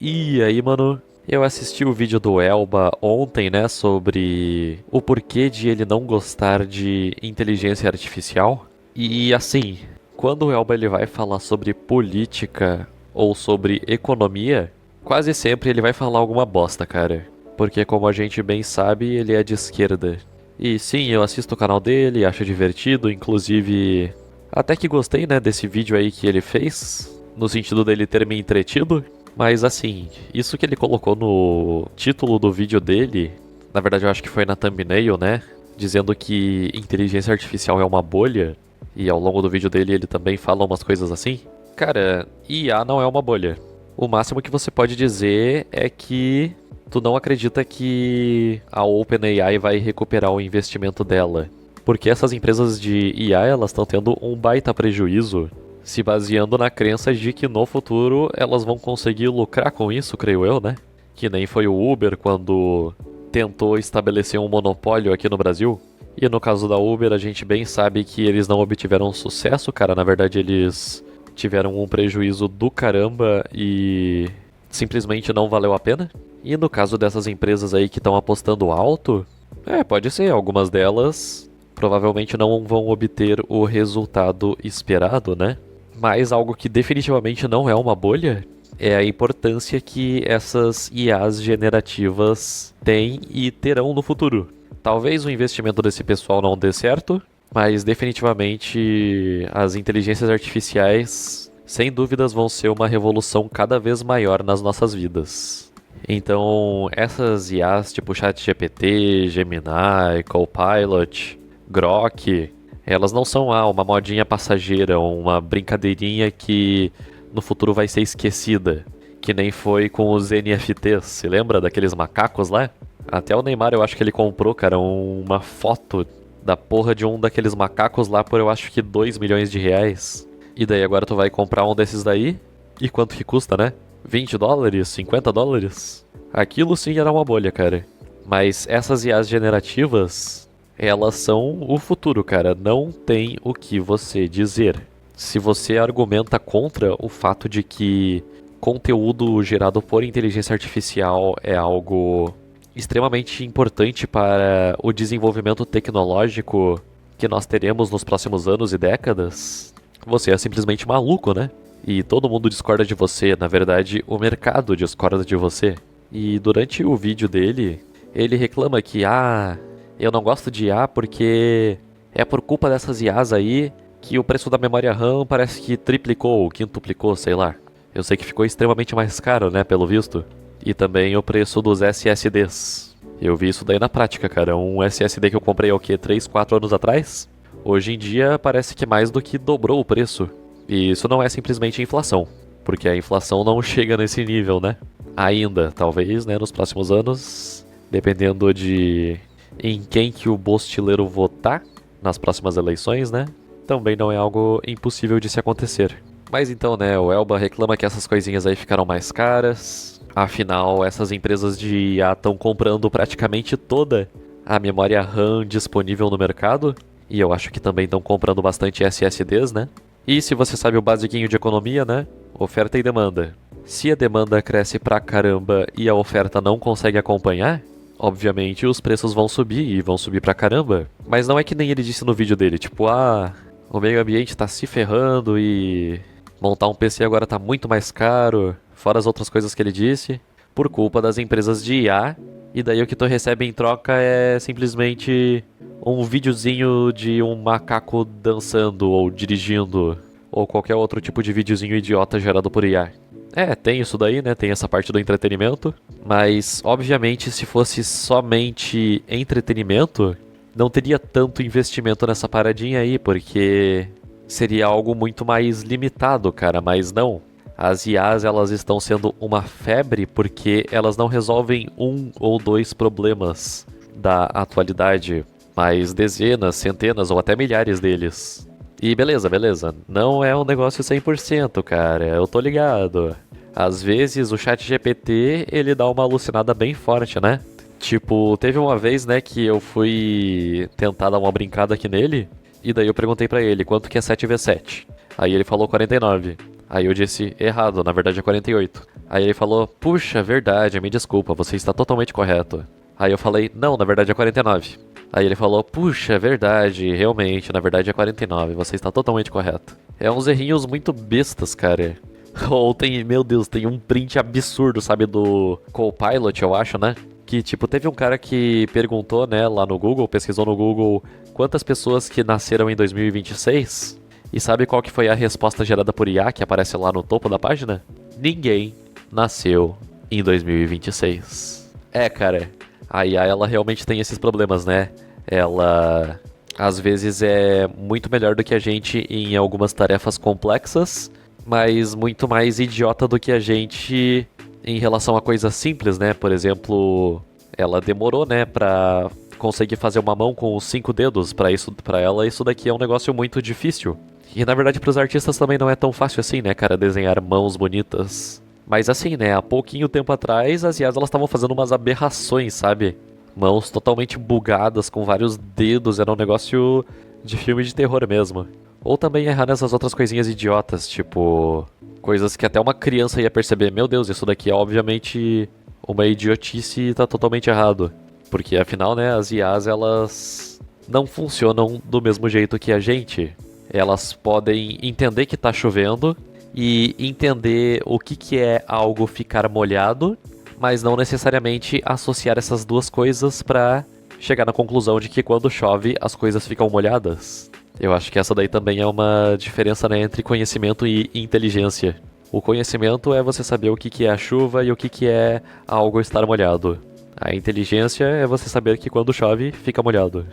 E aí, mano? Eu assisti o vídeo do Elba ontem, né, sobre o porquê de ele não gostar de inteligência artificial. E assim, quando o Elba ele vai falar sobre política ou sobre economia, quase sempre ele vai falar alguma bosta, cara. Porque como a gente bem sabe, ele é de esquerda. E sim, eu assisto o canal dele, acho divertido, inclusive até que gostei, né, desse vídeo aí que ele fez, no sentido dele ter me entretido. Mas assim, isso que ele colocou no título do vídeo dele, na verdade eu acho que foi na thumbnail, né? Dizendo que inteligência artificial é uma bolha, e ao longo do vídeo dele ele também fala umas coisas assim. Cara, IA não é uma bolha. O máximo que você pode dizer é que tu não acredita que a OpenAI vai recuperar o investimento dela. Porque essas empresas de IA, elas estão tendo um baita prejuízo se baseando na crença de que no futuro elas vão conseguir lucrar com isso, creio eu, né? Que nem foi o Uber quando tentou estabelecer um monopólio aqui no Brasil. E no caso da Uber, a gente bem sabe que eles não obtiveram sucesso, cara. Na verdade, eles tiveram um prejuízo do caramba e simplesmente não valeu a pena. E no caso dessas empresas aí que estão apostando alto, pode ser, algumas delas provavelmente não vão obter o resultado esperado, né? Mas algo que definitivamente não é uma bolha é a importância que essas IAs generativas têm e terão no futuro. Talvez o investimento desse pessoal não dê certo, mas definitivamente as inteligências artificiais, sem dúvidas, vão ser uma revolução cada vez maior nas nossas vidas. Então, essas IAs tipo ChatGPT, Gemini, Copilot, Grok, elas não são uma modinha passageira, uma brincadeirinha que no futuro vai ser esquecida. Que nem foi com os NFTs, se lembra daqueles macacos lá? Até o Neymar eu acho que ele comprou, cara, uma foto da porra de um daqueles macacos lá por eu acho que 2 milhões de reais. E daí agora tu vai comprar um desses daí? E quanto que custa, né? 20 dólares? 50 dólares? Aquilo sim era uma bolha, cara. Mas essas IAs generativas, elas são o futuro, cara. Não tem o que você dizer. Se você argumenta contra o fato de que conteúdo gerado por inteligência artificial é algo extremamente importante para o desenvolvimento tecnológico que nós teremos nos próximos anos e décadas, você é simplesmente maluco, né? E todo mundo discorda de você, na verdade, o mercado discorda de você. E durante o vídeo dele, ele reclama que, eu não gosto de IA porque é por culpa dessas IAs aí que o preço da memória RAM parece que triplicou ou quintuplicou, sei lá. Eu sei que ficou extremamente mais caro, né, pelo visto. E também o preço dos SSDs. Eu vi isso daí na prática, cara. Um SSD que eu comprei há o quê? 3, 4 anos atrás? Hoje em dia parece que mais do que dobrou o preço. E isso não é simplesmente inflação. Porque a inflação não chega nesse nível, né? Ainda, talvez, né, nos próximos anos, dependendo de em quem que o bostileiro votar nas próximas eleições, né? Também não é algo impossível de se acontecer. Mas então, né, o Elba reclama que essas coisinhas aí ficaram mais caras. Afinal, essas empresas de IA estão comprando praticamente toda a memória RAM disponível no mercado. E eu acho que também estão comprando bastante SSDs, né? E se você sabe o basiquinho de economia, né? Oferta e demanda. Se a demanda cresce pra caramba e a oferta não consegue acompanhar, obviamente os preços vão subir e vão subir pra caramba. Mas não é que nem ele disse no vídeo dele, tipo, o meio ambiente tá se ferrando e montar um PC agora tá muito mais caro, fora as outras coisas que ele disse, por culpa das empresas de IA. E daí o que tu recebe em troca é simplesmente um videozinho de um macaco dançando ou dirigindo, ou qualquer outro tipo de videozinho idiota gerado por IA. Tem isso daí, né? Tem essa parte do entretenimento. Mas, obviamente, se fosse somente entretenimento, não teria tanto investimento nessa paradinha aí, porque seria algo muito mais limitado, cara. Mas não. As IAs, elas estão sendo uma febre porque elas não resolvem um ou dois problemas da atualidade, mas dezenas, centenas ou até milhares deles. E beleza. Não é um negócio 100%, cara. Eu tô ligado. Às vezes o ChatGPT, ele dá uma alucinada bem forte, né? Tipo, teve uma vez, né, que eu fui tentar dar uma brincada aqui nele, e daí eu perguntei pra ele, quanto que é 7 vezes 7? Aí ele falou 49. Aí eu disse, errado, na verdade é 48. Aí ele falou, puxa, verdade, me desculpa, você está totalmente correto. Aí eu falei, não, na verdade é 49. Aí ele falou, puxa, é verdade, realmente, na verdade é 49, você está totalmente correto. É uns errinhos muito bestas, cara. Ou tem, meu Deus, tem um print absurdo, sabe, do Copilot, eu acho, né? Que, tipo, teve um cara que perguntou, né, lá no Google, pesquisou no Google quantas pessoas que nasceram em 2026. E sabe qual que foi a resposta gerada por IA que aparece lá no topo da página? Ninguém nasceu em 2026. É, cara, a IA, ela realmente tem esses problemas, né? Ela, às vezes, é muito melhor do que a gente em algumas tarefas complexas, mas muito mais idiota do que a gente em relação a coisas simples, né? Por exemplo, ela demorou, né, pra conseguir fazer uma mão com os 5 dedos. Pra ela, isso daqui é um negócio muito difícil. E na verdade, pros artistas também não é tão fácil assim, né, cara, desenhar mãos bonitas. Mas assim, né, há pouquinho tempo atrás, as IAs elas estavam fazendo umas aberrações, sabe? Mãos totalmente bugadas, com vários dedos, era um negócio de filme de terror mesmo. Ou também errar nessas outras coisinhas idiotas, tipo... coisas que até uma criança ia perceber, meu Deus, isso daqui é obviamente uma idiotice e tá totalmente errado. Porque afinal, né, as IAs, elas não funcionam do mesmo jeito que a gente. Elas podem entender que tá chovendo e entender o que é algo ficar molhado, mas não necessariamente associar essas duas coisas pra chegar na conclusão de que quando chove as coisas ficam molhadas. Eu acho que essa daí também é uma diferença, né, entre conhecimento e inteligência. O conhecimento é você saber o que é a chuva e o que é algo estar molhado. A inteligência é você saber que quando chove, fica molhado.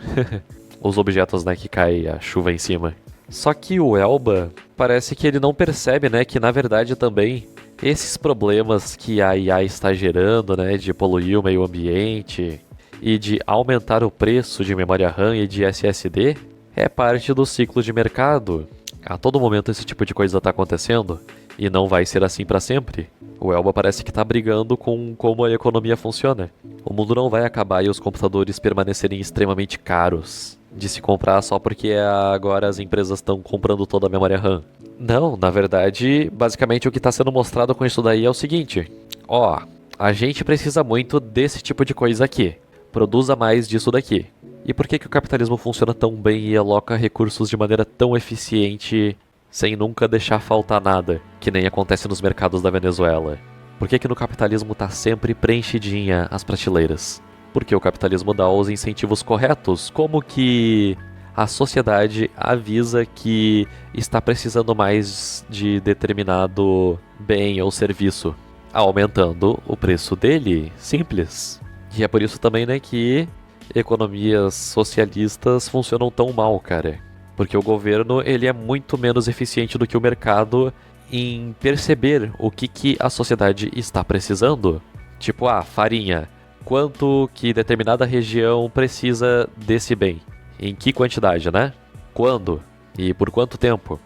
Os objetos, né, que cai a chuva em cima. Só que o Elba, parece que ele não percebe, né, que na verdade também esses problemas que a IA está gerando, né, de poluir o meio ambiente e de aumentar o preço de memória RAM e de SSD, é parte do ciclo de mercado. A todo momento esse tipo de coisa está acontecendo e não vai ser assim para sempre. O Elba parece que está brigando com como a economia funciona. O mundo não vai acabar e os computadores permanecerem extremamente caros de se comprar só porque agora as empresas estão comprando toda a memória RAM. Não, na verdade, basicamente o que está sendo mostrado com isso daí é o seguinte. Ó, a gente precisa muito desse tipo de coisa aqui. Produza mais disso daqui. E por que o capitalismo funciona tão bem e aloca recursos de maneira tão eficiente sem nunca deixar faltar nada, que nem acontece nos mercados da Venezuela? Por que no capitalismo tá sempre preenchidinha as prateleiras? Porque o capitalismo dá os incentivos corretos, como que a sociedade avisa que está precisando mais de determinado bem ou serviço, aumentando o preço dele, simples. E é por isso também, né, que economias socialistas funcionam tão mal, cara. Porque o governo, ele é muito menos eficiente do que o mercado em perceber o que a sociedade está precisando. Tipo, farinha. Quanto que determinada região precisa desse bem? Em que quantidade, né? Quando? E por quanto tempo?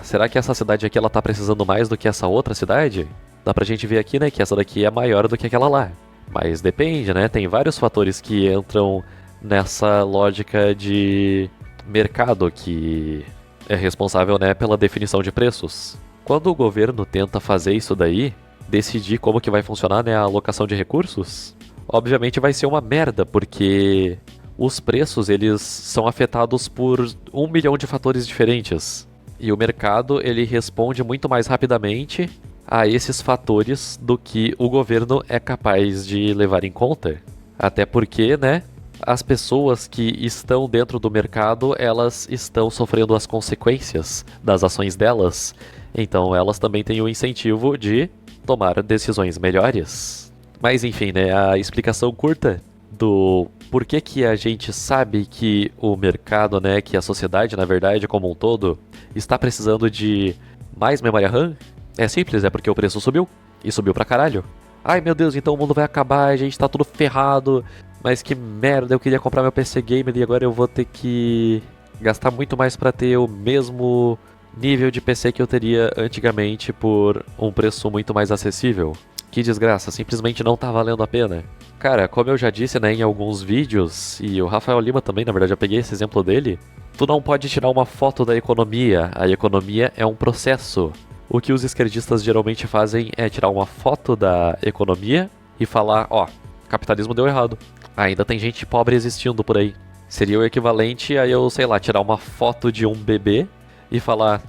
Será que essa cidade aqui ela tá precisando mais do que essa outra cidade? Dá pra gente ver aqui, né, que essa daqui é maior do que aquela lá. Mas depende, né? Tem vários fatores que entram nessa lógica de mercado que é responsável, né, pela definição de preços. Quando o governo tenta fazer isso daí, decidir como que vai funcionar, né, a alocação de recursos, obviamente vai ser uma merda, porque os preços eles são afetados por 1 milhão de fatores diferentes. E o mercado ele responde muito mais rapidamente a esses fatores do que o governo é capaz de levar em conta. Até porque, né, as pessoas que estão dentro do mercado, elas estão sofrendo as consequências das ações delas. Então elas também têm o incentivo de tomar decisões melhores. Mas enfim, né, a explicação curta do porquê que a gente sabe que o mercado, né, que a sociedade, na verdade, como um todo, está precisando de mais memória RAM, é simples, é porque o preço subiu, e subiu pra caralho. Ai meu Deus, então o mundo vai acabar, a gente tá tudo ferrado, mas que merda, eu queria comprar meu PC Gamer e agora eu vou ter que gastar muito mais pra ter o mesmo nível de PC que eu teria antigamente por um preço muito mais acessível. Que desgraça, simplesmente não tá valendo a pena. Cara, como eu já disse, né, em alguns vídeos, e o Rafael Lima também, na verdade, eu peguei esse exemplo dele, tu não pode tirar uma foto da economia, a economia é um processo. o que os esquerdistas geralmente fazem é tirar uma foto da economia e falar, ó, capitalismo deu errado. Ainda tem gente pobre existindo por aí. Seria o equivalente a eu, sei lá, tirar uma foto de um bebê e falar,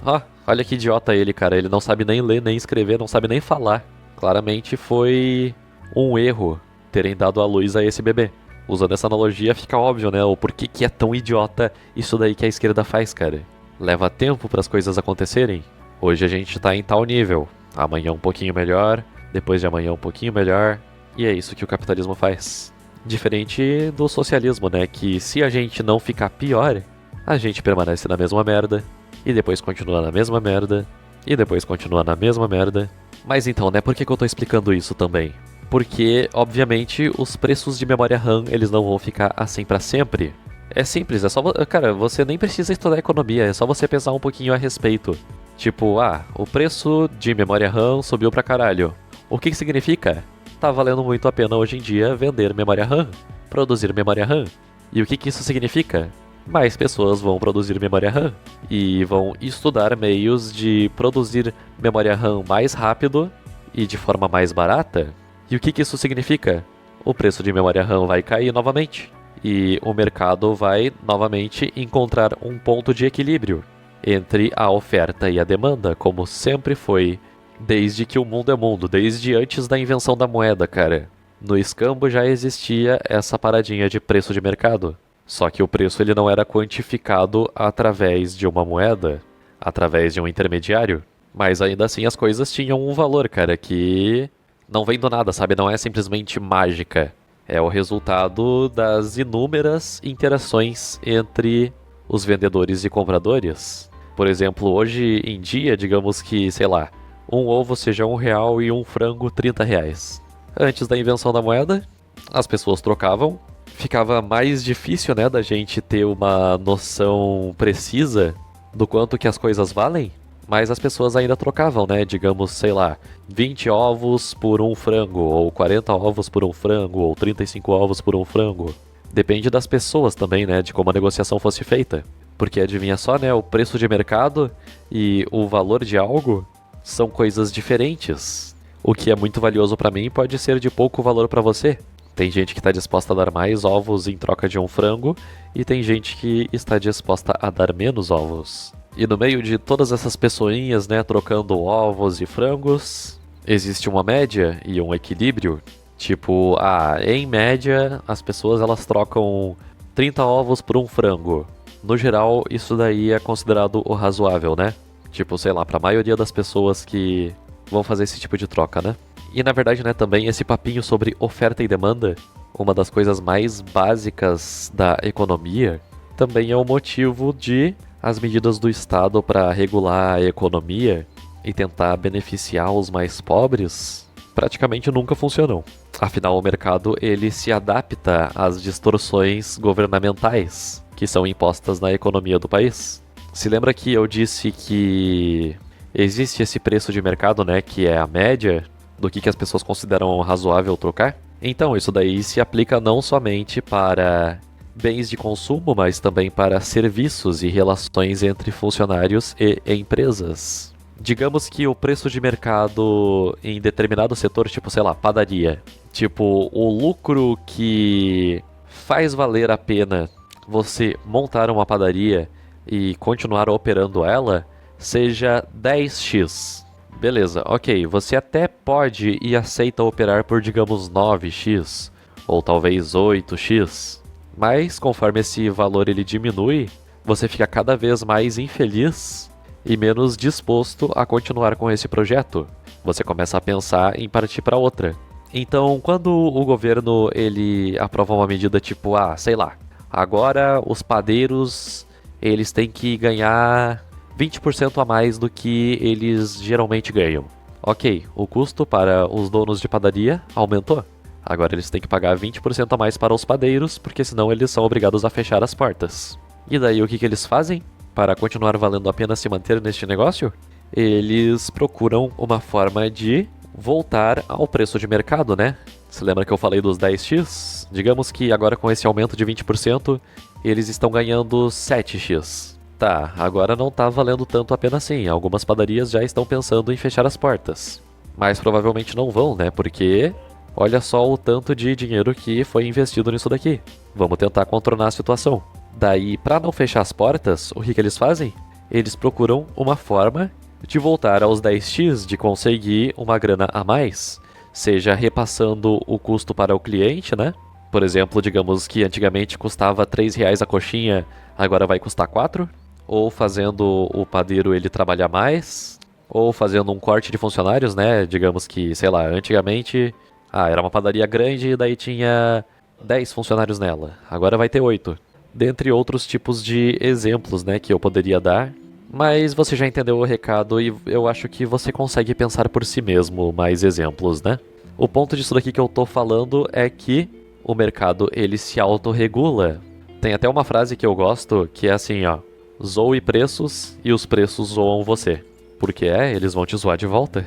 olha que idiota ele, cara, ele não sabe nem ler, nem escrever, não sabe nem falar. Claramente foi um erro terem dado à luz a esse bebê. Usando essa analogia fica óbvio, né, o porquê que é tão idiota isso daí que a esquerda faz, cara. Leva tempo para as coisas acontecerem. Hoje a gente tá em tal nível, amanhã um pouquinho melhor, depois de amanhã um pouquinho melhor, e é isso que o capitalismo faz. Diferente do socialismo, né, que se a gente não ficar pior, a gente permanece na mesma merda, e depois continua na mesma merda, e depois continua na mesma merda. Mas então, né, por que eu tô explicando isso também? Porque, obviamente, os preços de memória RAM, eles não vão ficar assim pra sempre. É simples, é só... Cara, você nem precisa estudar economia, é só você pensar um pouquinho a respeito. Tipo, o preço de memória RAM subiu pra caralho. O que significa? Tá valendo muito a pena hoje em dia vender memória RAM, produzir memória RAM. E o que isso significa? Mais pessoas vão produzir memória RAM e vão estudar meios de produzir memória RAM mais rápido e de forma mais barata. E o que isso significa? O preço de memória RAM vai cair novamente e o mercado vai novamente encontrar um ponto de equilíbrio entre a oferta e a demanda, como sempre foi desde que o mundo é mundo, desde antes da invenção da moeda, cara. No escambo já existia essa paradinha de preço de mercado. Só que o preço ele não era quantificado através de uma moeda, através de um intermediário. Mas ainda assim as coisas tinham um valor, cara, que não vem do nada, sabe? Não é simplesmente mágica. É o resultado das inúmeras interações entre os vendedores e compradores. Por exemplo, hoje em dia, digamos que, sei lá, um ovo seja R$1 e um frango R$30. Antes da invenção da moeda, as pessoas trocavam. Ficava mais difícil, né, da gente ter uma noção precisa do quanto que as coisas valem, mas as pessoas ainda trocavam, né, digamos, sei lá, 20 ovos por um frango, ou 40 ovos por um frango, ou 35 ovos por um frango. Depende das pessoas também, né, de como a negociação fosse feita. Porque adivinha só, né, o preço de mercado e o valor de algo são coisas diferentes. O que é muito valioso para mim pode ser de pouco valor para você. Tem gente que está disposta a dar mais ovos em troca de um frango, e tem gente que está disposta a dar menos ovos. E no meio de todas essas pessoinhas, né, trocando ovos e frangos, existe uma média e um equilíbrio. Tipo, em média, as pessoas elas trocam 30 ovos por um frango. No geral, isso daí é considerado o razoável, né? Tipo, sei lá, para a maioria das pessoas que vão fazer esse tipo de troca, né? E na verdade, né, também esse papinho sobre oferta e demanda, uma das coisas mais básicas da economia, também é o motivo de as medidas do Estado para regular a economia e tentar beneficiar os mais pobres praticamente nunca funcionam. Afinal, o mercado ele se adapta às distorções governamentais que são impostas na economia do país. Se lembra que eu disse que existe esse preço de mercado, né, que é a média do que as pessoas consideram razoável trocar? Então, isso daí se aplica não somente para bens de consumo, mas também para serviços e relações entre funcionários e empresas. Digamos que o preço de mercado em determinado setor, tipo, sei lá, padaria, tipo, o lucro que faz valer a pena você montar uma padaria e continuar operando ela, seja 10x. Beleza, ok, você até pode e aceita operar por, digamos, 9x, ou talvez 8x, mas conforme esse valor ele diminui, você fica cada vez mais infeliz e menos disposto a continuar com esse projeto. Você começa a pensar em partir para outra. Então, quando o governo ele aprova uma medida tipo, sei lá, agora os padeiros eles têm que ganhar 20% a mais do que eles geralmente ganham. Ok, o custo para os donos de padaria aumentou. Agora eles têm que pagar 20% a mais para os padeiros, porque senão eles são obrigados a fechar as portas. E daí o que eles fazem? Para continuar valendo a pena se manter neste negócio? Eles procuram uma forma de voltar ao preço de mercado, né? Você lembra que eu falei dos 10x? Digamos que agora com esse aumento de 20%, eles estão ganhando 7x. Tá, agora não tá valendo tanto a pena assim. Algumas padarias já estão pensando em fechar as portas. Mas provavelmente não vão, né? Porque olha só o tanto de dinheiro que foi investido nisso daqui. Vamos tentar contornar a situação. Daí, para não fechar as portas, o que eles fazem? Eles procuram uma forma de voltar aos 10x, de conseguir uma grana a mais, seja repassando o custo para o cliente, né? Por exemplo, digamos que antigamente custava R$ 3 a coxinha, agora vai custar 4, ou fazendo o padeiro ele trabalhar mais, ou fazendo um corte de funcionários, né? Digamos que, sei lá, antigamente era uma padaria grande e daí tinha 10 funcionários nela, agora vai ter 8. Dentre outros tipos de exemplos, né, que eu poderia dar. Mas você já entendeu o recado e eu acho que você consegue pensar por si mesmo mais exemplos, né? O ponto disso daqui que eu tô falando é que o mercado ele se autorregula. Tem até uma frase que eu gosto que é assim, ó: zoe preços e os preços zoam você. Porque eles vão te zoar de volta.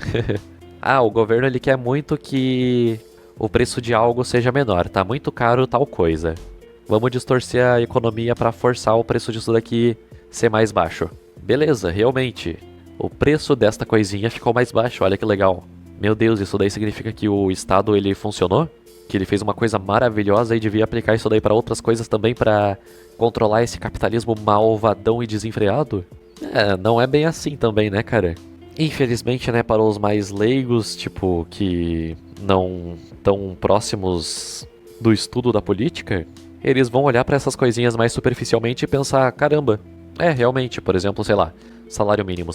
O governo ele quer muito que o preço de algo seja menor, tá muito caro tal coisa. Vamos distorcer a economia para forçar o preço disso daqui ser mais baixo. Beleza, realmente. O preço desta coisinha ficou mais baixo, olha que legal. Meu Deus, isso daí significa que o Estado ele funcionou? Que ele fez uma coisa maravilhosa e devia aplicar isso daí para outras coisas também para controlar esse capitalismo malvadão e desenfreado? Não é bem assim também, né, cara? Infelizmente, né, para os mais leigos, tipo, que não tão próximos do estudo da política, eles vão olhar para essas coisinhas mais superficialmente e pensar, caramba, realmente, por exemplo, sei lá, salário mínimo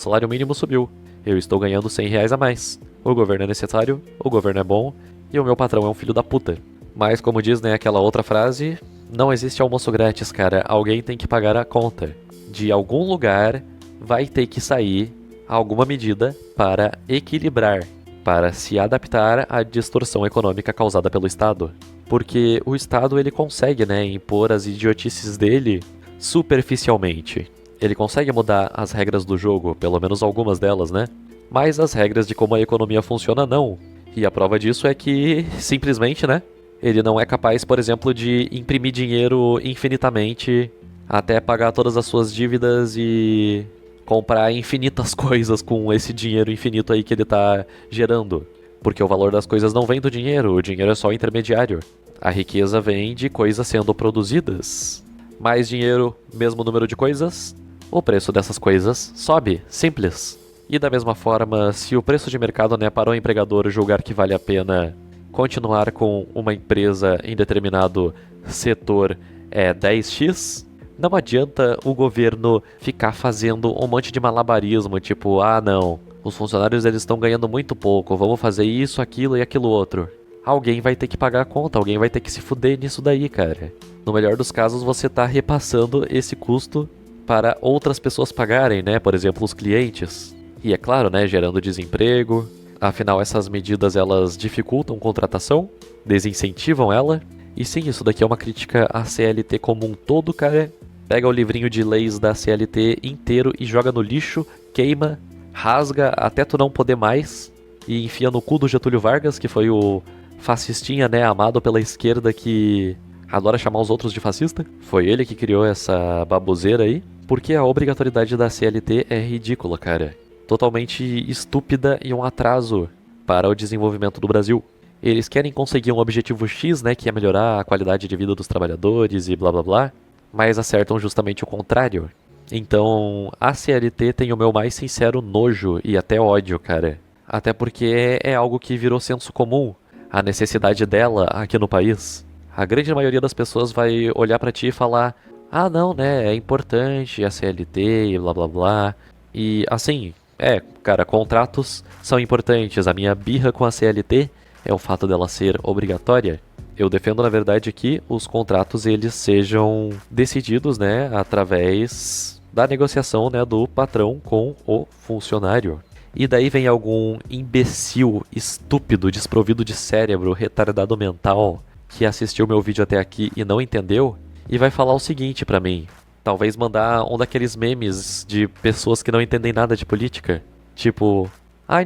subiu, eu estou ganhando R$ 100 a mais, o governo é necessário, o governo é bom, e o meu patrão é um filho da puta. Mas como diz, né, aquela outra frase, não existe almoço grátis, cara, alguém tem que pagar a conta. De algum lugar vai ter que sair alguma medida para equilibrar, para se adaptar à distorção econômica causada pelo Estado. Porque o Estado ele consegue, né, impor as idiotices dele superficialmente. Ele consegue mudar as regras do jogo, pelo menos algumas delas, né? Mas as regras de como a economia funciona não. E a prova disso é que, simplesmente, né, ele não é capaz, por exemplo, de imprimir dinheiro infinitamente até pagar todas as suas dívidas e comprar infinitas coisas com esse dinheiro infinito aí que ele tá gerando. Porque o valor das coisas não vem do dinheiro, o dinheiro é só intermediário. A riqueza vem de coisas sendo produzidas. Mais dinheiro, mesmo número de coisas, o preço dessas coisas sobe, simples. E da mesma forma, se o preço de mercado, né, para o empregador julgar que vale a pena continuar com uma empresa em determinado setor 10x, não adianta o governo ficar fazendo um monte de malabarismo, tipo, não, os funcionários eles estão ganhando muito pouco, vamos fazer isso, aquilo e aquilo outro. Alguém vai ter que pagar a conta, alguém vai ter que se fuder nisso daí, cara. No melhor dos casos, você tá repassando esse custo para outras pessoas pagarem, né? Por exemplo, os clientes. E é claro, né, gerando desemprego. Afinal, essas medidas, elas dificultam contratação, desincentivam ela. E sim, isso daqui é uma crítica à CLT como um todo, cara. Pega o livrinho de leis da CLT inteiro e joga no lixo, queima, rasga até tu não poder mais e enfia no cu do Getúlio Vargas, que foi o fascistinha, né, amado pela esquerda que adora chamar os outros de fascista. Foi ele que criou essa baboseira aí, porque a obrigatoriedade da CLT é ridícula, cara. Totalmente estúpida e um atraso para o desenvolvimento do Brasil. Eles querem conseguir um objetivo X, né, que é melhorar a qualidade de vida dos trabalhadores e blá blá blá, mas acertam justamente o contrário. Então, a CLT tem o meu mais sincero nojo e até ódio, cara. Até porque é algo que virou senso comum, a necessidade dela aqui no país. A grande maioria das pessoas vai olhar pra ti e falar: não, né, é importante a CLT e blá blá blá. E assim, cara, contratos são importantes. A minha birra com a CLT é o fato dela ser obrigatória. Eu defendo, na verdade, que os contratos eles sejam decididos, né, através da negociação, né, do patrão com o funcionário. E daí vem algum imbecil, estúpido, desprovido de cérebro, retardado mental, que assistiu meu vídeo até aqui e não entendeu, e vai falar o seguinte pra mim. Talvez mandar um daqueles memes de pessoas que não entendem nada de política. Tipo,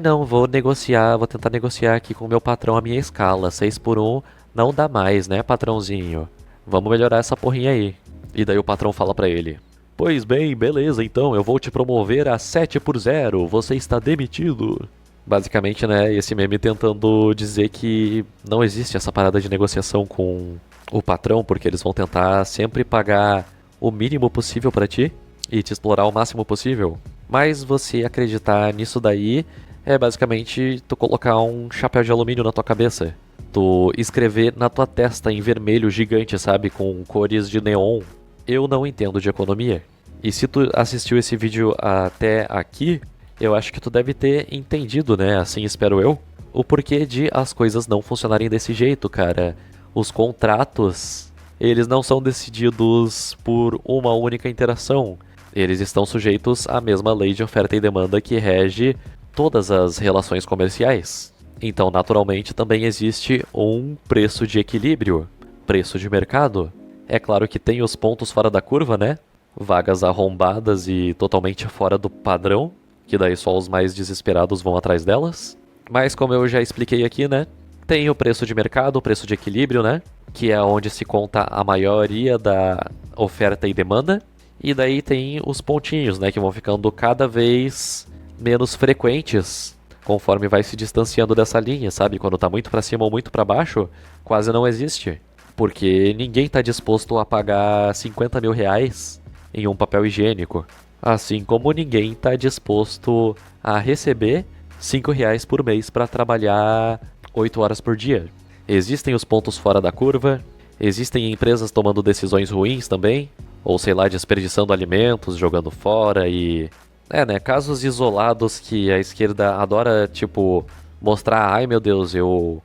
não, vou tentar negociar aqui com o meu patrão a minha escala, 6x1, não dá mais, né, patrãozinho? Vamos melhorar essa porrinha aí. E daí o patrão fala pra ele: Pois bem, beleza, então eu vou te promover a 7 por 0, você está demitido. Basicamente, né, esse meme tentando dizer que não existe essa parada de negociação com o patrão, porque eles vão tentar sempre pagar o mínimo possível pra ti e te explorar o máximo possível. Mas você acreditar nisso daí é basicamente tu colocar um chapéu de alumínio na tua cabeça. Tu escrever na tua testa em vermelho gigante, sabe, com cores de neon. Eu não entendo de economia. E se tu assistiu esse vídeo até aqui, eu acho que tu deve ter entendido, né? Assim espero eu. O porquê de as coisas não funcionarem desse jeito, cara. Os contratos, eles não são decididos por uma única interação. Eles estão sujeitos à mesma lei de oferta e demanda que rege todas as relações comerciais. Então, naturalmente, também existe um preço de equilíbrio, preço de mercado. É claro que tem os pontos fora da curva, né? Vagas arrombadas e totalmente fora do padrão, que daí só os mais desesperados vão atrás delas. Mas como eu já expliquei aqui, né? Tem o preço de mercado, o preço de equilíbrio, né? Que é onde se conta a maioria da oferta e demanda. E daí tem os pontinhos, né? Que vão ficando cada vez menos frequentes conforme vai se distanciando dessa linha, sabe? Quando tá muito pra cima ou muito pra baixo, quase não existe. Porque ninguém tá disposto a pagar 50 mil reais em um papel higiênico. Assim como ninguém está disposto a receber 5 reais por mês para trabalhar 8 horas por dia. Existem os pontos fora da curva, existem empresas tomando decisões ruins também, ou sei lá, desperdiçando alimentos, jogando fora e... né, casos isolados que a esquerda adora, tipo, mostrar, ai meu Deus, eu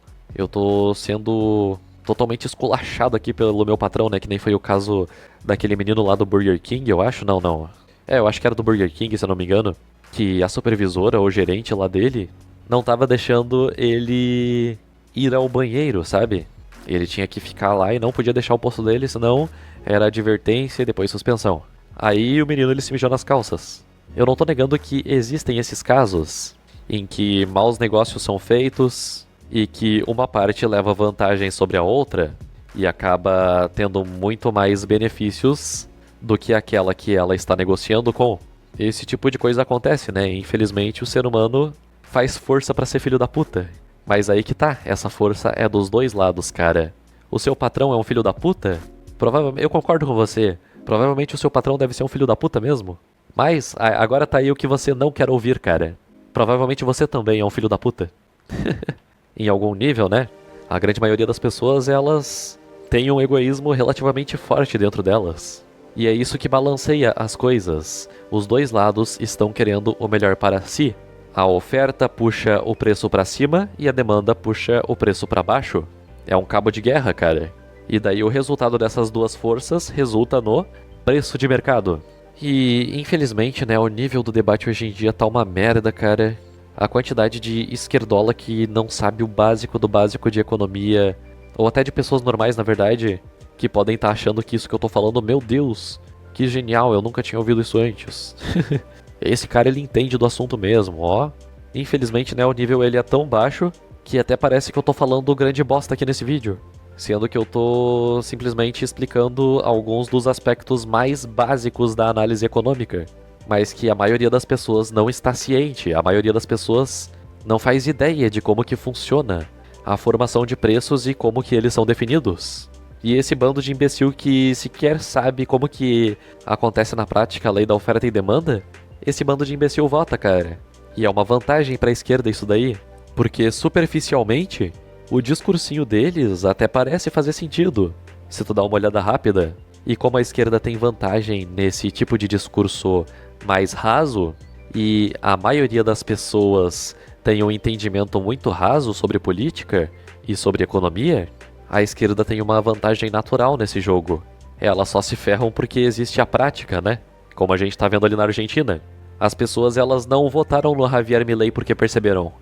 tô sendo totalmente esculachado aqui pelo meu patrão, né, que nem foi o caso daquele menino lá do Burger King, eu acho, não. Eu acho que era do Burger King, se eu não me engano, que a supervisora ou gerente lá dele não tava deixando ele ir ao banheiro, sabe? Ele tinha que ficar lá e não podia deixar o posto dele, senão era advertência e depois suspensão. Aí o menino ele se mijou nas calças. Eu não tô negando que existem esses casos em que maus negócios são feitos e que uma parte leva vantagem sobre a outra e acaba tendo muito mais benefícios do que aquela que ela está negociando com. Esse tipo de coisa acontece, né? Infelizmente o ser humano faz força pra ser filho da puta. Mas aí que tá, essa força é dos dois lados, cara. O seu patrão é um filho da puta? Provavelmente, eu concordo com você. Provavelmente o seu patrão deve ser um filho da puta mesmo. Mas agora tá aí o que você não quer ouvir, cara. Provavelmente você também é um filho da puta. Em algum nível, né? A grande maioria das pessoas, elas têm um egoísmo relativamente forte dentro delas. E é isso que balanceia as coisas. Os dois lados estão querendo o melhor para si. A oferta puxa o preço para cima e a demanda puxa o preço para baixo. É um cabo de guerra, cara. E daí o resultado dessas duas forças resulta no preço de mercado. E infelizmente, né, o nível do debate hoje em dia tá uma merda, cara. A quantidade de esquerdola que não sabe o básico do básico de economia, ou até de pessoas normais, na verdade, que podem estar achando que isso que eu tô falando, meu Deus, que genial, eu nunca tinha ouvido isso antes. Esse cara, ele entende do assunto mesmo, ó. Infelizmente, né, o nível ele é tão baixo que até parece que eu tô falando grande bosta aqui nesse vídeo. Sendo que eu tô simplesmente explicando alguns dos aspectos mais básicos da análise econômica. Mas que a maioria das pessoas não está ciente, a maioria das pessoas não faz ideia de como que funciona a formação de preços e como que eles são definidos. E esse bando de imbecil que sequer sabe como que acontece na prática a lei da oferta e demanda, esse bando de imbecil vota, cara. E é uma vantagem pra esquerda isso daí, porque superficialmente o discursinho deles até parece fazer sentido, se tu dá uma olhada rápida. E como a esquerda tem vantagem nesse tipo de discurso mais raso, e a maioria das pessoas tem um entendimento muito raso sobre política e sobre economia, a esquerda tem uma vantagem natural nesse jogo. Elas só se ferram porque existe a prática, né? Como a gente tá vendo ali na Argentina. As pessoas, elas não votaram no Javier Milei porque perceberam: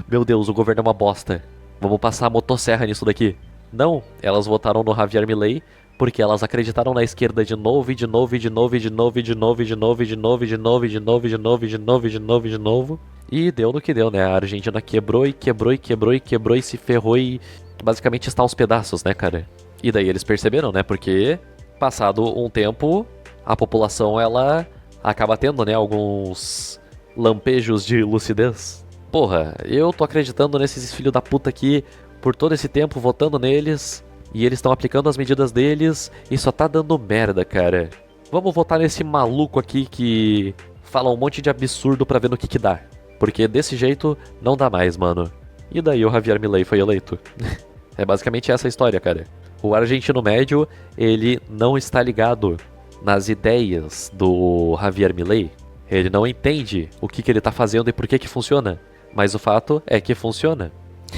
meu Deus, o governo é uma bosta, vamos passar a motosserra nisso daqui. Não, elas votaram no Javier Milei porque elas acreditaram na esquerda de novo, e de novo, e de novo, e de novo, e de novo, e de novo, e de novo, e de novo, e de novo, e de novo, e de novo, e de novo, e de novo. E deu no que deu, né? A Argentina quebrou e quebrou e quebrou e quebrou e se ferrou e basicamente está aos pedaços, né, cara? E daí eles perceberam, né? Porque passado um tempo, a população, ela acaba tendo, né, alguns lampejos de lucidez. Porra, eu tô acreditando nesses filhos da puta aqui por todo esse tempo, votando neles, e eles estão aplicando as medidas deles, e só tá dando merda, cara. Vamos votar nesse maluco aqui que fala um monte de absurdo pra ver no que dá. Porque desse jeito não dá mais, mano. E daí o Javier Milei foi eleito. É basicamente essa a história, cara. O argentino médio, ele não está ligado nas ideias do Javier Milei. Ele não entende o que ele tá fazendo e por que funciona. Mas o fato é que funciona.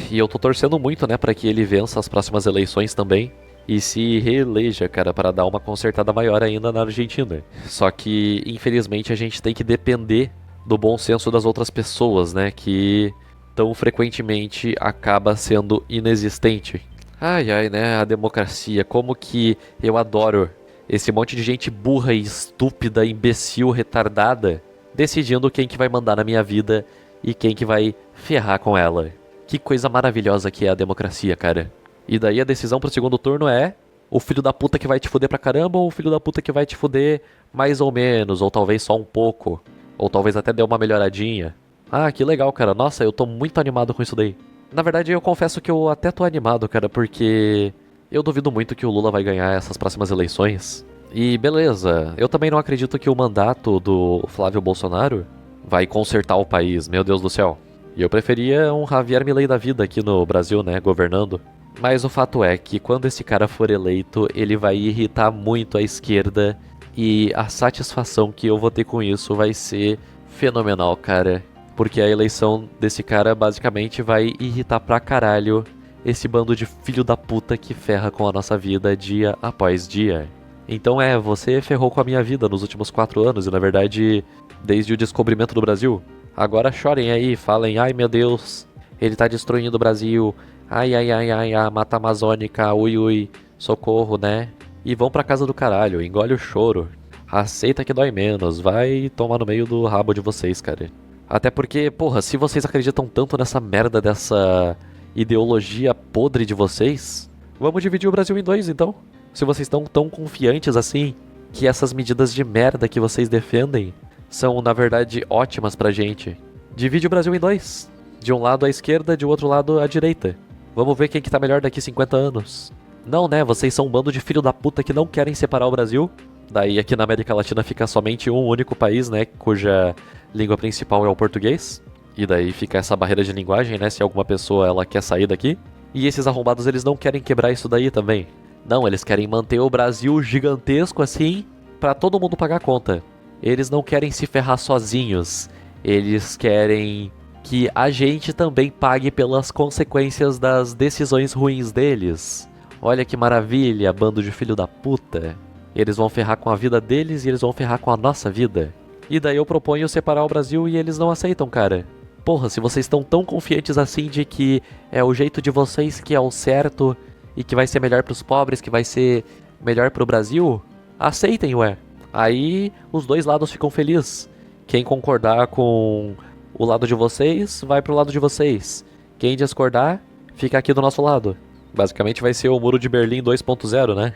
E eu tô torcendo muito, né, pra que ele vença as próximas eleições também. E se reeleja, cara, para dar uma consertada maior ainda na Argentina. Só que, infelizmente, a gente tem que depender do bom senso das outras pessoas, né, que tão frequentemente acaba sendo inexistente. Ai, ai, né, a democracia, como que eu adoro esse monte de gente burra e estúpida, imbecil, retardada, decidindo quem que vai mandar na minha vida e quem que vai ferrar com ela. Que coisa maravilhosa que é a democracia, cara. E daí a decisão pro segundo turno é o filho da puta que vai te fuder pra caramba ou o filho da puta que vai te fuder mais ou menos, ou talvez só um pouco, ou talvez até dê uma melhoradinha. Ah, que legal, cara. Nossa, eu tô muito animado com isso daí. Na verdade, eu confesso que eu até tô animado, cara, porque eu duvido muito que o Lula vai ganhar essas próximas eleições. E beleza, eu também não acredito que o mandato do Flávio Bolsonaro vai consertar o país, meu Deus do céu. E eu preferia um Javier Milei da vida aqui no Brasil, né, governando. Mas o fato é que quando esse cara for eleito, ele vai irritar muito a esquerda e a satisfação que eu vou ter com isso vai ser fenomenal, cara. Porque a eleição desse cara basicamente vai irritar pra caralho esse bando de filho da puta que ferra com a nossa vida dia após dia. Então você ferrou com a minha vida nos últimos 4 anos e na verdade desde o descobrimento do Brasil. Agora chorem aí, falem, ai meu Deus, ele tá destruindo o Brasil. Ai, ai, ai, ai, a Mata Amazônica, ui, ui, socorro, né? E vão pra casa do caralho, engole o choro. Aceita que dói menos, vai tomar no meio do rabo de vocês, cara. Até porque, porra, se vocês acreditam tanto nessa merda dessa ideologia podre de vocês, vamos dividir o Brasil em 2, então. Se vocês estão tão confiantes assim, que essas medidas de merda que vocês defendem são, na verdade, ótimas pra gente. Divide o Brasil em 2. De um lado a esquerda, de outro lado a direita. Vamos ver quem que tá melhor daqui 50 anos. Não, né? Vocês são um bando de filho da puta que não querem separar o Brasil. Daí aqui na América Latina fica somente um único país, né? Cuja língua principal é o português. E daí fica essa barreira de linguagem, né? Se alguma pessoa ela quer sair daqui. E esses arrombados eles não querem quebrar isso daí também. Não, eles querem manter o Brasil gigantesco assim pra todo mundo pagar a conta. Eles não querem se ferrar sozinhos. Eles querem que a gente também pague pelas consequências das decisões ruins deles. Olha que maravilha, bando de filho da puta. Eles vão ferrar com a vida deles e eles vão ferrar com a nossa vida. E daí eu proponho separar o Brasil e eles não aceitam, cara. Porra, se vocês estão tão confiantes assim de que é o jeito de vocês que é o certo e que vai ser melhor pros pobres, que vai ser melhor pro Brasil, aceitem, ué. Aí os dois lados ficam felizes. Quem concordar com o lado de vocês, vai pro lado de vocês. Quem discordar, fica aqui do nosso lado. Basicamente vai ser o Muro de Berlim 2.0, né?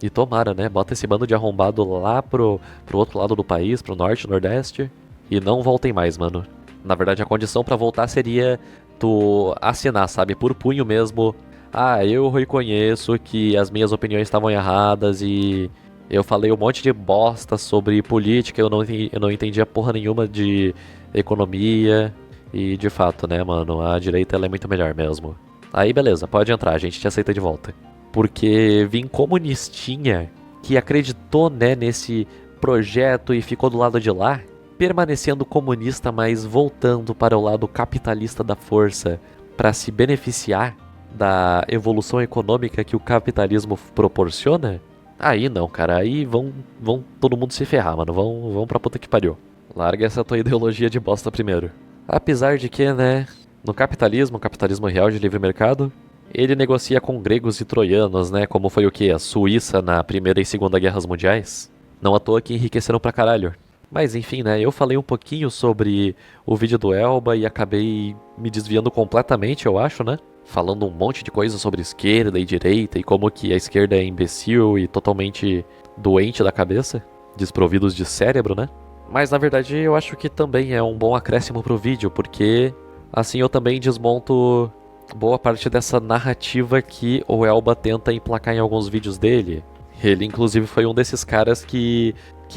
E tomara, né? Bota esse bando de arrombado lá pro outro lado do país, pro norte, nordeste. E não voltem mais, mano. Na verdade, a condição pra voltar seria tu assinar, sabe? Por punho mesmo. Ah, eu reconheço que as minhas opiniões estavam erradas e eu falei um monte de bosta sobre política, eu não entendia porra nenhuma de economia. E de fato, né, mano, a direita ela é muito melhor mesmo. Aí beleza, pode entrar, a gente te aceita de volta. Porque vim comunistinha que acreditou, né, nesse projeto e ficou do lado de lá, permanecendo comunista, mas voltando para o lado capitalista da força para se beneficiar da evolução econômica que o capitalismo proporciona. Aí não, cara, aí vão todo mundo se ferrar, mano, vão pra puta que pariu. Larga essa tua ideologia de bosta primeiro. Apesar de que, né, no capitalismo real de livre mercado, ele negocia com gregos e troianos, né, como foi o que? A Suíça na Primeira e Segunda Guerras Mundiais. Não à toa que enriqueceram pra caralho. Mas enfim, né, eu falei um pouquinho sobre o vídeo do Elba e acabei me desviando completamente, eu acho, né? falando um monte de coisa sobre esquerda e direita e como que a esquerda é imbecil e totalmente doente da cabeça, desprovidos de cérebro, né? Mas na verdade eu acho que também é um bom acréscimo pro vídeo, porque assim eu também desmonto boa parte dessa narrativa que o Elba tenta emplacar em alguns vídeos dele. Ele inclusive foi um desses caras que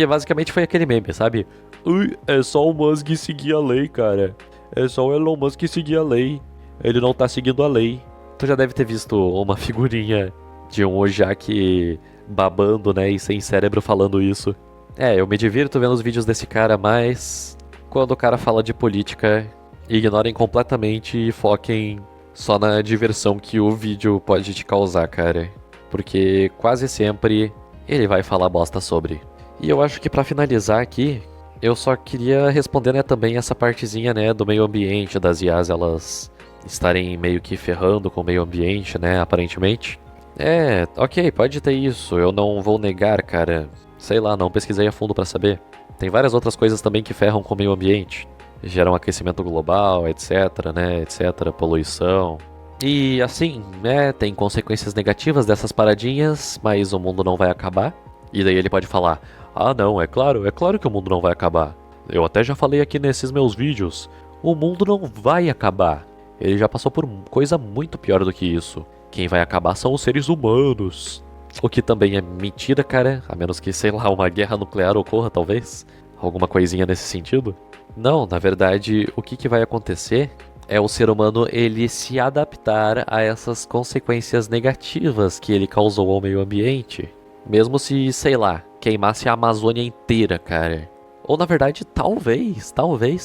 basicamente foi aquele meme, sabe? Ui, é só o Musk seguir a lei, cara. É só o Elon Musk seguir a lei. Ele não tá seguindo a lei. Tu já deve ter visto uma figurinha de um Ojak babando, né, e sem cérebro falando isso. É, eu me divirto vendo os vídeos desse cara, mas quando o cara fala de política, ignorem completamente e foquem só na diversão que o vídeo pode te causar, cara. Porque quase sempre ele vai falar bosta sobre. E eu acho que pra finalizar aqui, eu só queria responder, né, também essa partezinha, né, do meio ambiente, das IAs elas estarem meio que ferrando com o meio ambiente, né, aparentemente. É, ok, pode ter isso, eu não vou negar, cara. Sei lá, não pesquisei a fundo pra saber. Tem várias outras coisas também que ferram com o meio ambiente. Geram aquecimento global, etc, né, etc, poluição. E assim, né, tem consequências negativas dessas paradinhas, mas o mundo não vai acabar. E daí ele pode falar, ah não, é claro que o mundo não vai acabar. Eu até já falei aqui nesses meus vídeos, o mundo não vai acabar. Ele já passou por coisa muito pior do que isso. Quem vai acabar são os seres humanos. O que também é mentira, cara, a menos que, sei lá, uma guerra nuclear ocorra, talvez. Alguma coisinha nesse sentido. Não, na verdade, o que vai acontecer é o ser humano ele se adaptar a essas consequências negativas que ele causou ao meio ambiente. Mesmo se, sei lá, queimasse a Amazônia inteira, cara. Ou na verdade, talvez,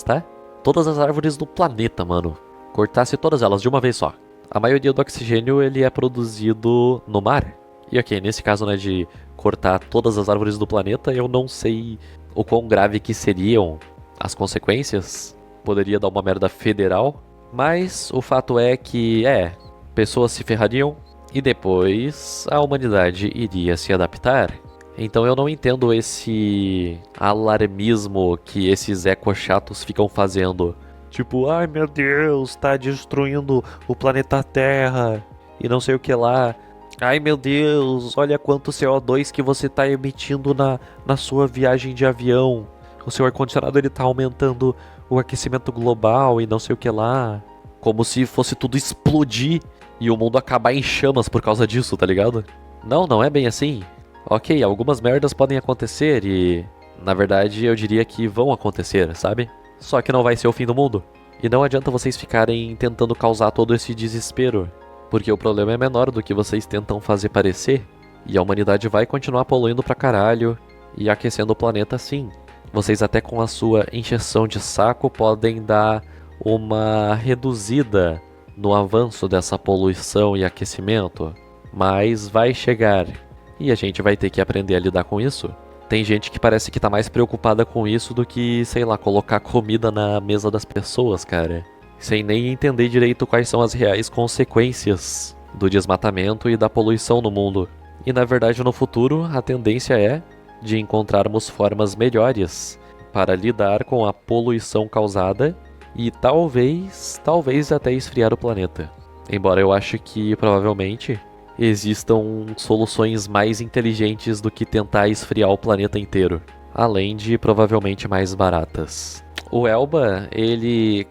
tá? Todas as árvores do planeta, mano. Cortasse todas elas de uma vez só. A maioria do oxigênio ele é produzido no mar. E ok, nesse caso, né, de cortar todas as árvores do planeta, eu não sei o quão grave que seriam as consequências. Poderia dar uma merda federal. Mas o fato é que, pessoas se ferrariam e depois a humanidade iria se adaptar. Então eu não entendo esse alarmismo que esses ecochatos ficam fazendo. Tipo, ai meu Deus, tá destruindo o planeta Terra e não sei o que lá. Ai meu Deus, olha quanto CO2 que você tá emitindo na sua viagem de avião. O seu ar-condicionado ele tá aumentando o aquecimento global e não sei o que lá. Como se fosse tudo explodir e o mundo acabar em chamas por causa disso, tá ligado? Não, não é bem assim. Ok, algumas merdas podem acontecer e, na verdade, eu diria que vão acontecer, sabe? Só que não vai ser o fim do mundo. E não adianta vocês ficarem tentando causar todo esse desespero, porque o problema é menor do que vocês tentam fazer parecer, e a humanidade vai continuar poluindo pra caralho e aquecendo o planeta sim. Vocês até com a sua encheção de saco podem dar uma reduzida no avanço dessa poluição e aquecimento, mas vai chegar e a gente vai ter que aprender a lidar com isso. Tem gente que parece que tá mais preocupada com isso do que, sei lá, colocar comida na mesa das pessoas, cara, sem nem entender direito quais são as reais consequências do desmatamento e da poluição no mundo. E na verdade no futuro a tendência é de encontrarmos formas melhores para lidar com a poluição causada e talvez até esfriar o planeta. Embora eu ache que provavelmente existam soluções mais inteligentes do que tentar esfriar o planeta inteiro, além de provavelmente mais baratas. O Elba, ele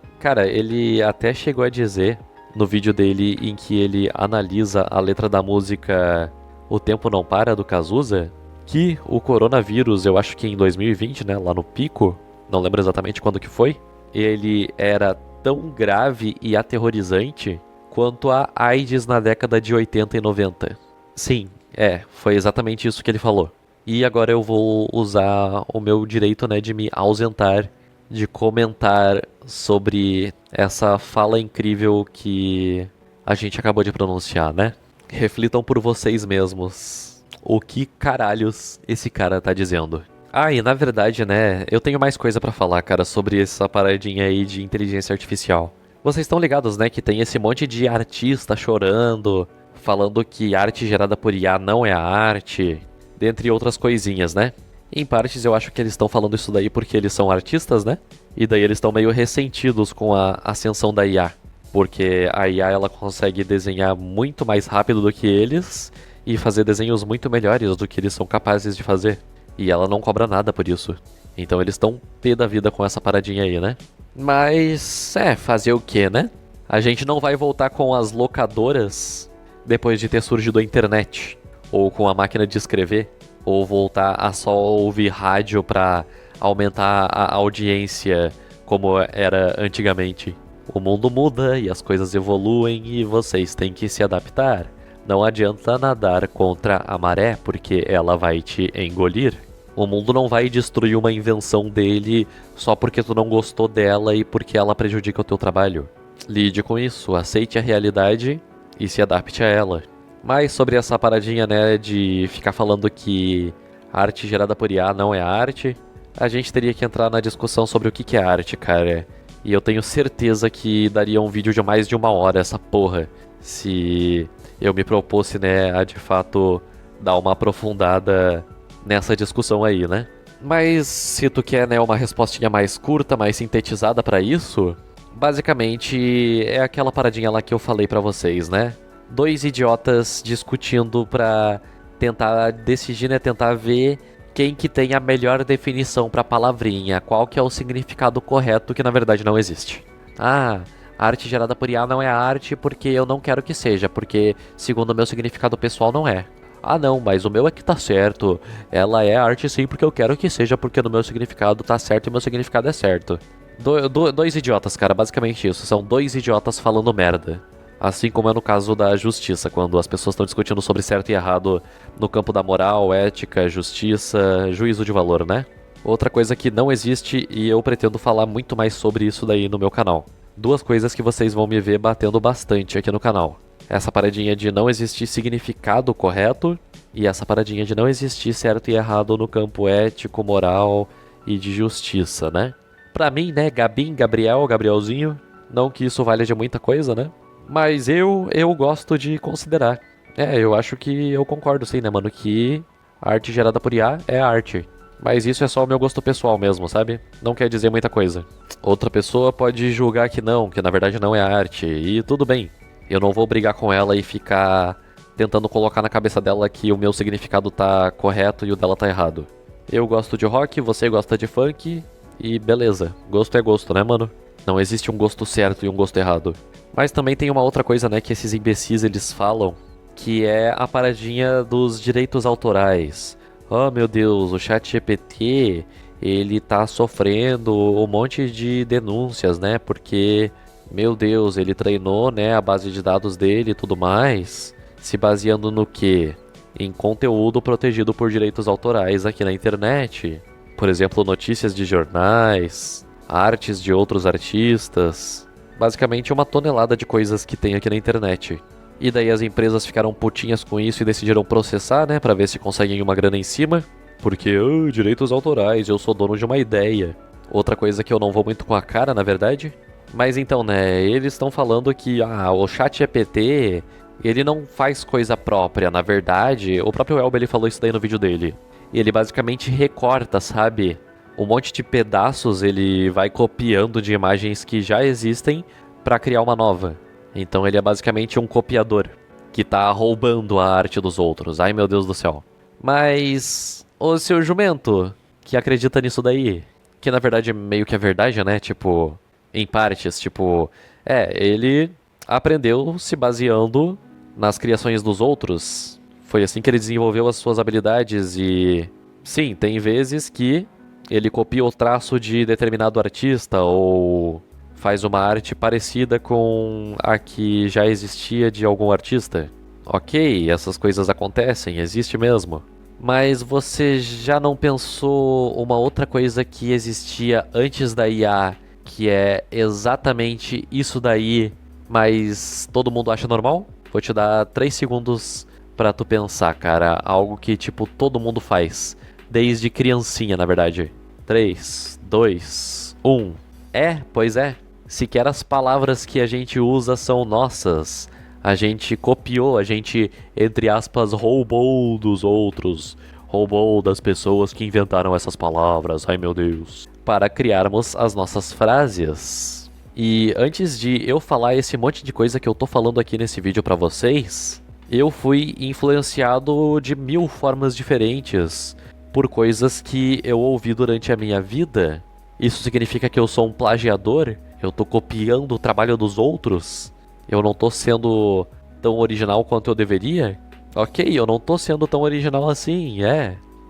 até chegou a dizer no vídeo dele em que ele analisa a letra da música O Tempo Não Para, do Cazuza, que o coronavírus, eu acho que em 2020, né, lá no pico, não lembro exatamente quando que foi, ele era tão grave e aterrorizante quanto a AIDS na década de 80 e 90. Sim, foi exatamente isso que ele falou. E agora eu vou usar o meu direito, né, de me ausentar de comentar sobre essa fala incrível que a gente acabou de pronunciar, né? Reflitam por vocês mesmos o que caralhos esse cara tá dizendo. Ah, e na verdade, né, eu tenho mais coisa pra falar, cara, sobre essa paradinha aí de inteligência artificial. Vocês estão ligados, né, que tem esse monte de artista chorando, falando que arte gerada por IA não é a arte, dentre outras coisinhas, né? Em partes eu acho que eles estão falando isso daí porque eles são artistas, né? E daí eles estão meio ressentidos com a ascensão da IA. porque a IA ela consegue desenhar muito mais rápido do que eles e fazer desenhos muito melhores do que eles são capazes de fazer. E ela não cobra nada por isso. Então eles estão pé da vida com essa paradinha aí, né? Mas, fazer o que, né? A gente não vai voltar com as locadoras depois de ter surgido a internet, ou com a máquina de escrever, ou voltar a só ouvir rádio pra aumentar a audiência como era antigamente. O mundo muda e as coisas evoluem e vocês têm que se adaptar. Não adianta nadar contra a maré porque ela vai te engolir. O mundo não vai destruir uma invenção dele só porque tu não gostou dela e porque ela prejudica o teu trabalho. Lide com isso, aceite a realidade e se adapte a ela. Mas sobre essa paradinha, né, de ficar falando que a arte gerada por IA não é arte, a gente teria que entrar na discussão sobre o que é arte, cara. E eu tenho certeza que daria um vídeo de mais de 1 hora essa porra, se eu me propôsse, né, a de fato dar uma aprofundada nessa discussão aí, né? Mas se tu quer, né, uma respostinha mais curta, mais sintetizada pra isso, basicamente é aquela paradinha lá que eu falei pra vocês, né? Dois idiotas discutindo pra tentar decidir, né, tentar ver quem que tem a melhor definição pra palavrinha, qual que é o significado correto que na verdade não existe. Ah, a arte gerada por IA não é arte porque eu não quero que seja, porque segundo o meu significado pessoal não é. Ah não, mas o meu é que tá certo. Ela é arte sim porque eu quero que seja, porque no meu significado tá certo e meu significado é certo. Dois idiotas, cara, basicamente isso. São dois idiotas falando merda. Assim como é no caso da justiça, quando as pessoas estão discutindo sobre certo e errado no campo da moral, ética, justiça, juízo de valor, né? Outra coisa que não existe e eu pretendo falar muito mais sobre isso daí no meu canal. Duas coisas que vocês vão me ver batendo bastante aqui no canal. Essa paradinha de não existir significado correto e essa paradinha de não existir certo e errado no campo ético, moral e de justiça, né? Pra mim, né, Gabim, Gabriel, Gabrielzinho, não que isso valha de muita coisa, né? Mas eu gosto de considerar. Eu acho que eu concordo sim, né, mano, que a arte gerada por IA é arte. Mas isso é só o meu gosto pessoal mesmo, sabe? Não quer dizer muita coisa. Outra pessoa pode julgar que não, que na verdade não é arte, e tudo bem. Eu não vou brigar com ela e ficar tentando colocar na cabeça dela que o meu significado tá correto e o dela tá errado. Eu gosto de rock, você gosta de funk, e beleza. Gosto é gosto, né, mano? Não existe um gosto certo e um gosto errado. Mas também tem uma outra coisa, né, que esses imbecis eles falam, que é a paradinha dos direitos autorais. Oh, meu Deus, o ChatGPT, ele tá sofrendo um monte de denúncias, né, porque, meu Deus, ele treinou, né, a base de dados dele e tudo mais, se baseando no quê? Em conteúdo protegido por direitos autorais aqui na internet. Por exemplo, notícias de jornais, artes de outros artistas, basicamente uma tonelada de coisas que tem aqui na internet. E daí as empresas ficaram putinhas com isso e decidiram processar, né, pra ver se conseguem uma grana em cima. Porque, direitos autorais, eu sou dono de uma ideia. Outra coisa que eu não vou muito com a cara, na verdade. Mas então, né, eles estão falando que, o ChatGPT, ele não faz coisa própria. Na verdade, o próprio Elber, ele falou isso daí no vídeo dele. Ele basicamente recorta, sabe? Um monte de pedaços ele vai copiando de imagens que já existem pra criar uma nova. Então ele é basicamente um copiador que tá roubando a arte dos outros. Ai, meu Deus do céu. Mas o seu jumento que acredita nisso daí, que na verdade meio que é verdade, né? Tipo, em partes, tipo, ele aprendeu se baseando nas criações dos outros. Foi assim que ele desenvolveu as suas habilidades e sim, tem vezes que ele copia o traço de determinado artista ou faz uma arte parecida com a que já existia de algum artista. Ok, essas coisas acontecem, existe mesmo. Mas você já não pensou uma outra coisa que existia antes da IA, que é exatamente isso daí, mas todo mundo acha normal? Vou te dar 3 segundos pra tu pensar, cara. Algo que, tipo, todo mundo faz. Desde criancinha, na verdade. 3, 2, 1. Pois é. Sequer as palavras que a gente usa são nossas. A gente copiou, a gente, entre aspas, roubou dos outros. Roubou das pessoas que inventaram essas palavras, ai meu Deus. Para criarmos as nossas frases. E antes de eu falar esse monte de coisa que eu tô falando aqui nesse vídeo pra vocês, eu fui influenciado de 1000 formas diferentes por coisas que eu ouvi durante a minha vida. Isso significa que eu sou um plagiador? Eu tô copiando o trabalho dos outros? Eu não tô sendo tão original quanto eu deveria? Ok, eu não tô sendo tão original assim,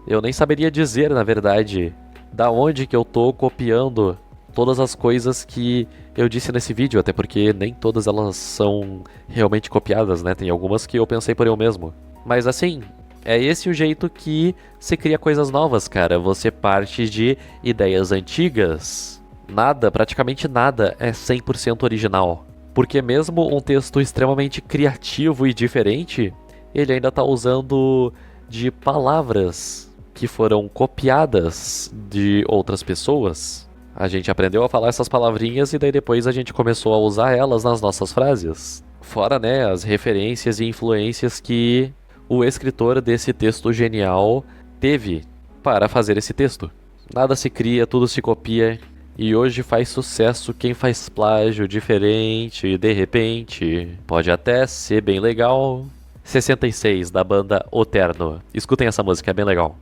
Eu nem saberia dizer, na verdade, da onde que eu tô copiando todas as coisas que eu disse nesse vídeo, até porque nem todas elas são realmente copiadas, né? Tem algumas que eu pensei por eu mesmo. Mas assim, é esse o jeito que se cria coisas novas, cara. Você parte de ideias antigas. Nada, praticamente nada, é 100% original. Porque mesmo um texto extremamente criativo e diferente, ele ainda está usando de palavras que foram copiadas de outras pessoas. A gente aprendeu a falar essas palavrinhas e daí depois a gente começou a usar elas nas nossas frases. Fora, né, as referências e influências que o escritor desse texto genial teve para fazer esse texto. Nada se cria, tudo se copia. E hoje faz sucesso quem faz plágio diferente, de repente. Pode até ser bem legal. 66, da banda O Terno. Escutem essa música, é bem legal.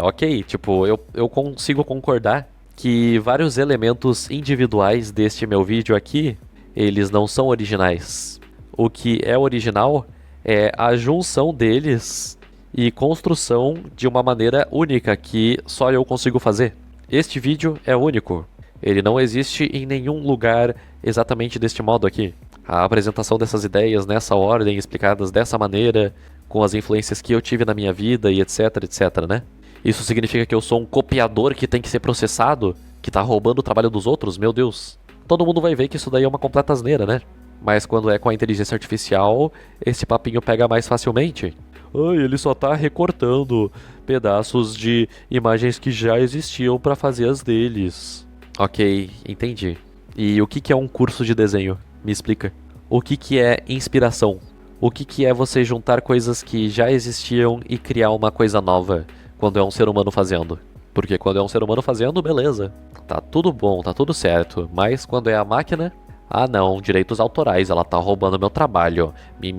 Ok, tipo, eu consigo concordar que vários elementos individuais deste meu vídeo aqui, eles não são originais. O que é original é a junção deles e construção de uma maneira única que só eu consigo fazer. Este vídeo é único. Ele não existe em nenhum lugar exatamente deste modo aqui. A apresentação dessas ideias nessa ordem, explicadas dessa maneira, com as influências que eu tive na minha vida e etc, etc, né? Isso significa que eu sou um copiador que tem que ser processado? Que tá roubando o trabalho dos outros? Meu Deus. Todo mundo vai ver que isso daí é uma completa asneira, né? Mas quando é com a inteligência artificial, esse papinho pega mais facilmente. Ai, ele só tá recortando pedaços de imagens que já existiam para fazer as deles. Ok, entendi. E o que é um curso de desenho? Me explica. O que é inspiração? O que é você juntar coisas que já existiam e criar uma coisa nova quando é um ser humano fazendo? Porque quando é um ser humano fazendo, beleza. Tá tudo bom, tá tudo certo. Mas quando é a máquina... Ah não, direitos autorais, ela tá roubando meu trabalho. Mi.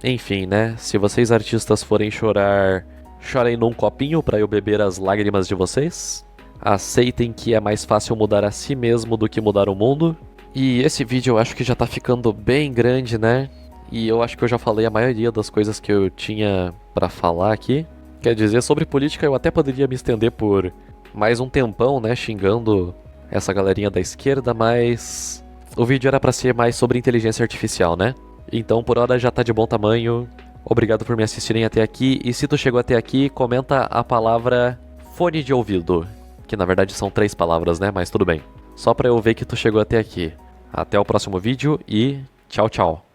Enfim, né? Se vocês artistas forem chorar, chorem num copinho pra eu beber as lágrimas de vocês. Aceitem que é mais fácil mudar a si mesmo do que mudar o mundo. E esse vídeo eu acho que já tá ficando bem grande, né? E eu acho que eu já falei a maioria das coisas que eu tinha pra falar aqui. Quer dizer, sobre política eu até poderia me estender por mais um tempão, né? Xingando essa galerinha da esquerda, mas o vídeo era pra ser mais sobre inteligência artificial, né? Então por hora já tá de bom tamanho. Obrigado por me assistirem até aqui. E se tu chegou até aqui, comenta a palavra fone de ouvido. Que na verdade são 3 palavras, né? Mas tudo bem. Só pra eu ver que tu chegou até aqui. Até o próximo vídeo e tchau, tchau.